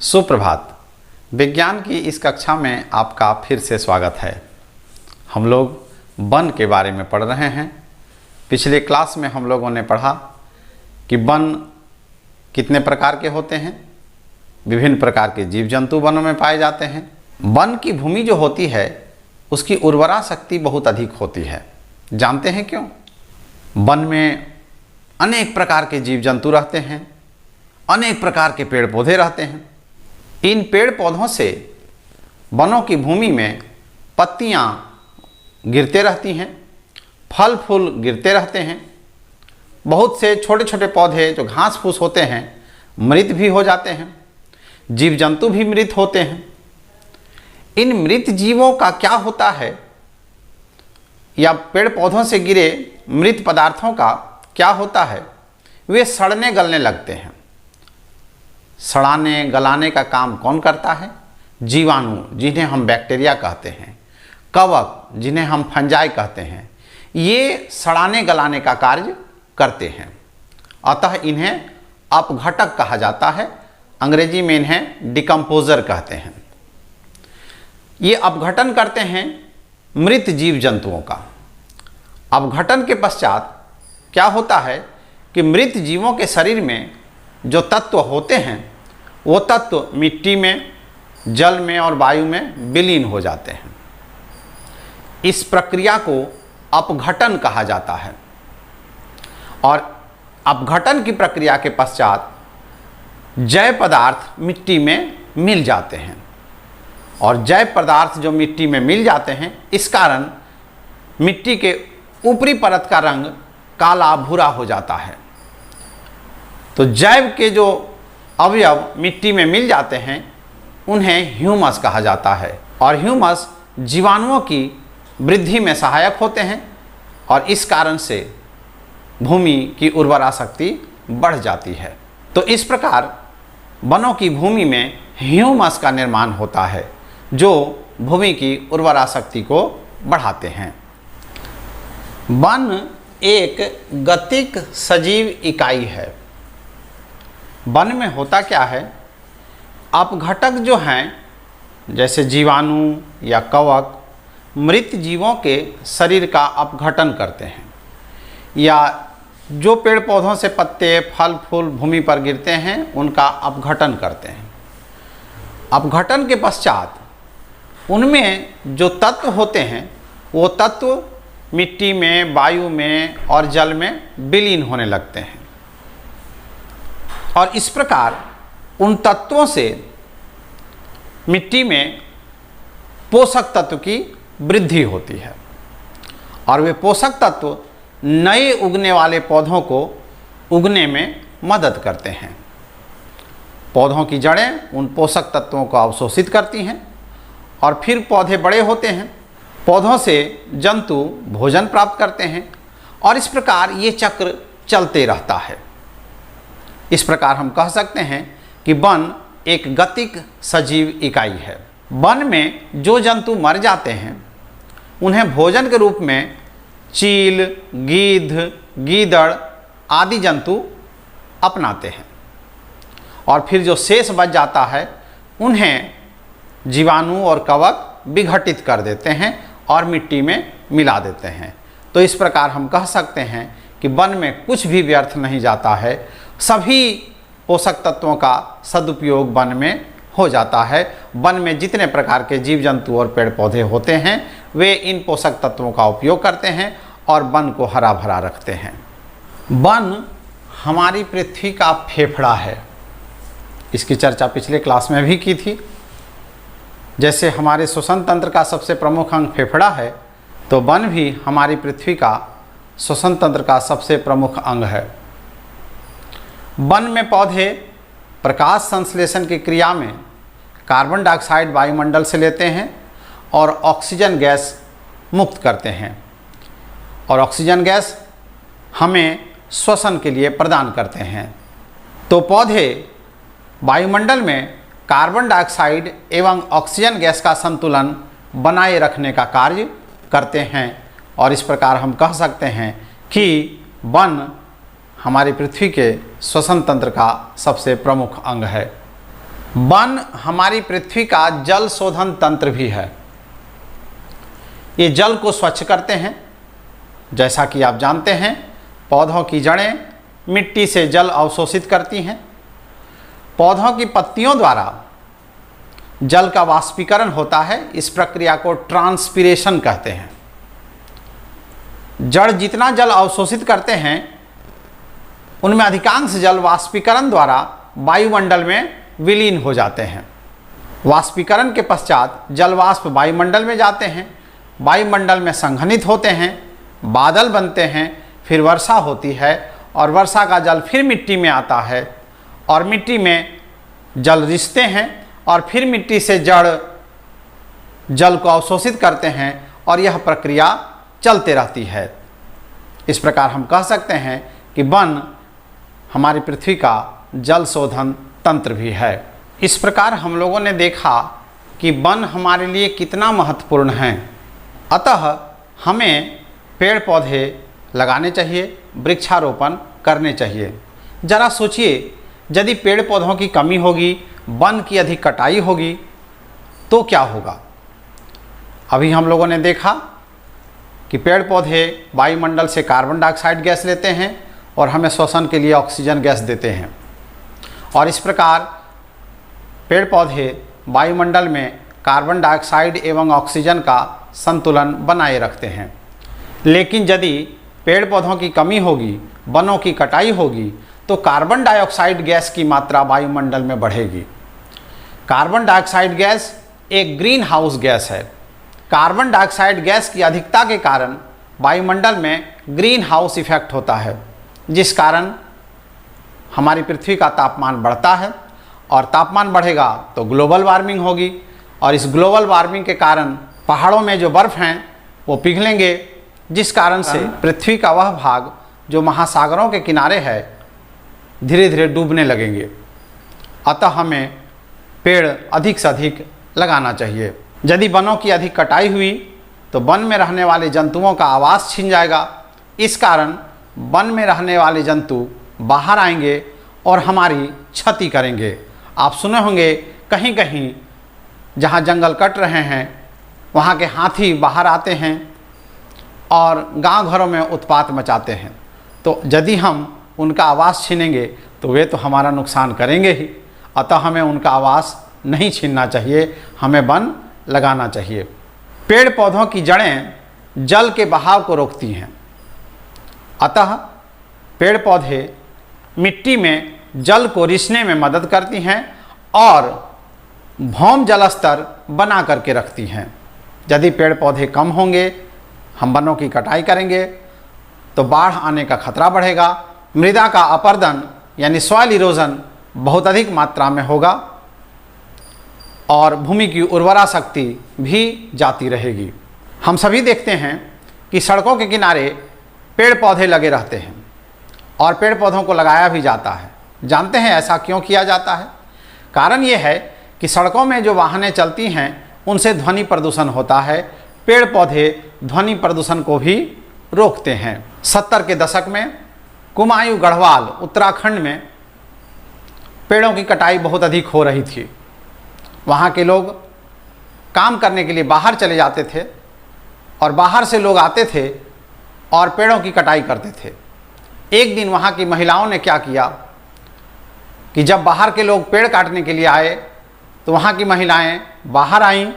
सुप्रभात। विज्ञान की इस कक्षा में आपका फिर से स्वागत है। हम लोग वन के बारे में पढ़ रहे हैं। पिछले क्लास में हम लोगों ने पढ़ा कि वन कितने प्रकार के होते हैं। विभिन्न प्रकार के जीव जंतु वनों में पाए जाते हैं। वन की भूमि जो होती है उसकी उर्वरा शक्ति बहुत अधिक होती है। जानते हैं क्यों? वन में अनेक प्रकार के जीव जंतु रहते हैं, अनेक प्रकार के पेड़ पौधे रहते हैं। इन पेड़ पौधों से वनों की भूमि में पत्तियां गिरते रहती हैं, फल फूल गिरते रहते हैं। बहुत से छोटे छोटे पौधे जो घास फूस होते हैं मृत भी हो जाते हैं, जीव जंतु भी मृत होते हैं। इन मृत जीवों का क्या होता है या पेड़ पौधों से गिरे मृत पदार्थों का क्या होता है, वे सड़ने गलने लगते हैं। सड़ाने गलाने का काम कौन करता है? जीवाणु, जिन्हें हम बैक्टीरिया कहते हैं, कवक, जिन्हें हम फंजाई कहते हैं, ये सड़ाने गलाने का कार्य करते हैं। अतः इन्हें अपघटक कहा जाता है। अंग्रेजी में इन्हें डिकम्पोजर कहते हैं। ये अपघटन करते हैं मृत जीव जंतुओं का। अपघटन के पश्चात क्या होता है कि मृत जीवों के शरीर में जो तत्व होते हैं वो तत्व मिट्टी में, जल में और वायु में विलीन हो जाते हैं। इस प्रक्रिया को अपघटन कहा जाता है। और अपघटन की प्रक्रिया के पश्चात जैव पदार्थ मिट्टी में मिल जाते हैं। और जैव पदार्थ जो मिट्टी में मिल जाते हैं, इस कारण मिट्टी के ऊपरी परत का रंग काला भूरा हो जाता है। तो जैव के जो अवयव मिट्टी में मिल जाते हैं उन्हें ह्यूमस कहा जाता है। और ह्यूमस जीवाणुओं की वृद्धि में सहायक होते हैं और इस कारण से भूमि की उर्वरा शक्ति बढ़ जाती है। तो इस प्रकार वनों की भूमि में ह्यूमस का निर्माण होता है जो भूमि की उर्वरा शक्ति को बढ़ाते हैं। वन एक गतिक सजीव इकाई है। वन में होता क्या है, अपघटक जो हैं जैसे जीवाणु या कवक मृत जीवों के शरीर का अपघटन करते हैं, या जो पेड़ पौधों से पत्ते फल फूल भूमि पर गिरते हैं उनका अपघटन करते हैं। अपघटन के पश्चात उनमें जो तत्व होते हैं वो तत्व मिट्टी में, वायु में और जल में विलीन होने लगते हैं। और इस प्रकार उन तत्वों से मिट्टी में पोषक तत्व की वृद्धि होती है और वे पोषक तत्व नए उगने वाले पौधों को उगने में मदद करते हैं। पौधों की जड़ें उन पोषक तत्वों को अवशोषित करती हैं और फिर पौधे बड़े होते हैं। पौधों से जंतु भोजन प्राप्त करते हैं और इस प्रकार ये चक्र चलते रहता है। इस प्रकार हम कह सकते हैं कि वन एक गतिक सजीव इकाई है। वन में जो जंतु मर जाते हैं उन्हें भोजन के रूप में चील, गीध, गीदड़ आदि जंतु अपनाते हैं और फिर जो शेष बच जाता है उन्हें जीवाणु और कवक विघटित कर देते हैं और मिट्टी में मिला देते हैं। तो इस प्रकार हम कह सकते हैं कि वन में कुछ भी व्यर्थ नहीं जाता है, सभी पोषक तत्वों का सदुपयोग वन में हो जाता है। वन में जितने प्रकार के जीव जंतु और पेड़ पौधे होते हैं वे इन पोषक तत्वों का उपयोग करते हैं और वन को हरा भरा रखते हैं। वन हमारी पृथ्वी का फेफड़ा है। इसकी चर्चा पिछले क्लास में भी की थी। जैसे हमारे श्वसन तंत्र का सबसे प्रमुख अंग फेफड़ा है, तो वन भी हमारी पृथ्वी का श्वसन तंत्र का सबसे प्रमुख अंग है। वन में पौधे प्रकाश संश्लेषण की क्रिया में कार्बन डाइऑक्साइड वायुमंडल से लेते हैं और ऑक्सीजन गैस मुक्त करते हैं और ऑक्सीजन गैस हमें श्वसन के लिए प्रदान करते हैं। तो पौधे वायुमंडल में कार्बन डाइऑक्साइड एवं ऑक्सीजन गैस का संतुलन बनाए रखने का कार्य करते हैं और इस प्रकार हम कह सकते हैं कि वन हमारी पृथ्वी के श्वसन तंत्र का सबसे प्रमुख अंग है। वन हमारी पृथ्वी का जल शोधन तंत्र भी है। ये जल को स्वच्छ करते हैं। जैसा कि आप जानते हैं, पौधों की जड़ें मिट्टी से जल अवशोषित करती हैं। पौधों की पत्तियों द्वारा जल का वाष्पीकरण होता है। इस प्रक्रिया को ट्रांसपीरेशन कहते हैं। जड़ जितना जल अवशोषित करते हैं, उनमें अधिकांश जल वाष्पीकरण द्वारा वायुमंडल में विलीन हो जाते हैं। वाष्पीकरण के पश्चात जल वाष्प वायुमंडल में जाते हैं, वायुमंडल में संघनित होते हैं, बादल बनते हैं, फिर वर्षा होती है और वर्षा का जल फिर मिट्टी में आता है और मिट्टी में जल रिसते हैं और फिर मिट्टी से जड़ जल को अवशोषित करते हैं और यह प्रक्रिया चलते रहती है। इस प्रकार हम कह सकते हैं कि वन हमारी पृथ्वी का जल शोधन तंत्र भी है। इस प्रकार हम लोगों ने देखा कि वन हमारे लिए कितना महत्वपूर्ण है। अतः हमें पेड़ पौधे लगाने चाहिए, वृक्षारोपण करने चाहिए। ज़रा सोचिए, यदि पेड़ पौधों की कमी होगी, वन की अधिक कटाई होगी तो क्या होगा। अभी हम लोगों ने देखा कि पेड़ पौधे वायुमंडल से कार्बन डाइऑक्साइड गैस लेते हैं और हमें श्वसन के लिए ऑक्सीजन गैस देते हैं और इस प्रकार पेड़ पौधे वायुमंडल में कार्बन डाइऑक्साइड एवं ऑक्सीजन का संतुलन बनाए रखते हैं। लेकिन यदि पेड़ पौधों की कमी होगी, वनों की कटाई होगी, तो कार्बन डाइऑक्साइड गैस की मात्रा वायुमंडल में बढ़ेगी। कार्बन डाइऑक्साइड गैस एक ग्रीन हाउस गैस है। कार्बन डाइऑक्साइड गैस की अधिकता के कारण वायुमंडल में ग्रीन हाउस इफेक्ट होता है, जिस कारण हमारी पृथ्वी का तापमान बढ़ता है और तापमान बढ़ेगा तो ग्लोबल वार्मिंग होगी और इस ग्लोबल वार्मिंग के कारण पहाड़ों में जो बर्फ़ हैं वो पिघलेंगे, जिस कारण से पृथ्वी का वह भाग जो महासागरों के किनारे है धीरे धीरे डूबने लगेंगे। अतः हमें पेड़ अधिक से अधिक लगाना चाहिए। यदि वनों की अधिक कटाई हुई तो वन में रहने वाले जंतुओं का आवास छिन जाएगा। इस कारण वन में रहने वाले जंतु बाहर आएंगे और हमारी क्षति करेंगे। आप सुने होंगे कहीं कहीं जहाँ जंगल कट रहे हैं वहाँ के हाथी बाहर आते हैं और गांव घरों में उत्पात मचाते हैं। तो यदि हम उनका आवास छीनेंगे तो वे तो हमारा नुकसान करेंगे ही। अतः हमें उनका आवास नहीं छीनना चाहिए, हमें वन लगाना चाहिए। पेड़ पौधों की जड़ें जल के बहाव को रोकती हैं। अतः पेड़ पौधे मिट्टी में जल को रिसने में मदद करती हैं और भौम जल स्तर बना करके रखती हैं। यदि पेड़ पौधे कम होंगे, हम वनों की कटाई करेंगे तो बाढ़ आने का खतरा बढ़ेगा। मृदा का अपरदन यानी सॉइल इरोजन बहुत अधिक मात्रा में होगा और भूमि की उर्वरा शक्ति भी जाती रहेगी। हम सभी देखते हैं कि सड़कों के किनारे पेड़ पौधे लगे रहते हैं और पेड़ पौधों को लगाया भी जाता है। जानते हैं ऐसा क्यों किया जाता है? कारण ये है कि सड़कों में जो वाहनें चलती हैं उनसे ध्वनि प्रदूषण होता है। पेड़ पौधे ध्वनि प्रदूषण को भी रोकते हैं। 70 के दशक में कुमायूं गढ़वाल उत्तराखंड में पेड़ों की कटाई बहुत अधिक हो रही थी। वहाँ के लोग काम करने के लिए बाहर चले जाते थे और बाहर से लोग आते थे और पेड़ों की कटाई करते थे। एक दिन वहाँ की महिलाओं ने क्या किया कि जब बाहर के लोग पेड़ काटने के लिए आए तो वहाँ की महिलाएं बाहर आईं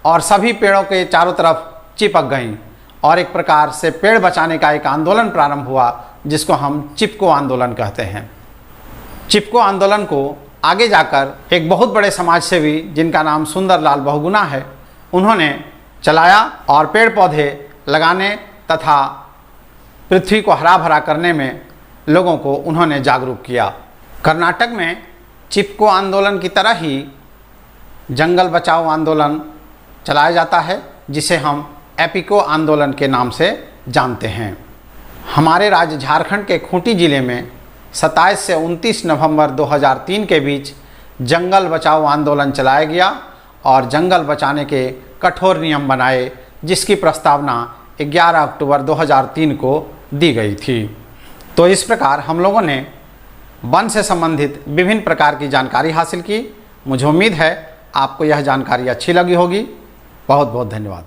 और सभी पेड़ों के चारों तरफ चिपक गईं और एक प्रकार से पेड़ बचाने का एक आंदोलन प्रारंभ हुआ, जिसको हम चिपको आंदोलन कहते हैं। चिपको आंदोलन को आगे जाकर एक बहुत बड़े समाजसेवी जिनका नाम सुंदरलाल बहुगुणा है, उन्होंने चलाया और पेड़ पौधे लगाने तथा पृथ्वी को हरा भरा करने में लोगों को उन्होंने जागरूक किया। कर्नाटक में चिपको आंदोलन की तरह ही जंगल बचाओ आंदोलन चलाया जाता है, जिसे हम एपिको आंदोलन के नाम से जानते हैं। हमारे राज्य झारखंड के खूंटी जिले में 27 से 29 नवंबर 2003 के बीच जंगल बचाओ आंदोलन चलाया गया और जंगल बचाने के कठोर नियम बनाए, जिसकी प्रस्तावना 11 अक्टूबर 2003 को दी गई थी। तो इस प्रकार हम लोगों ने वन से संबंधित विभिन्न प्रकार की जानकारी हासिल की। मुझे उम्मीद है आपको यह जानकारी अच्छी लगी होगी। बहुत बहुत धन्यवाद।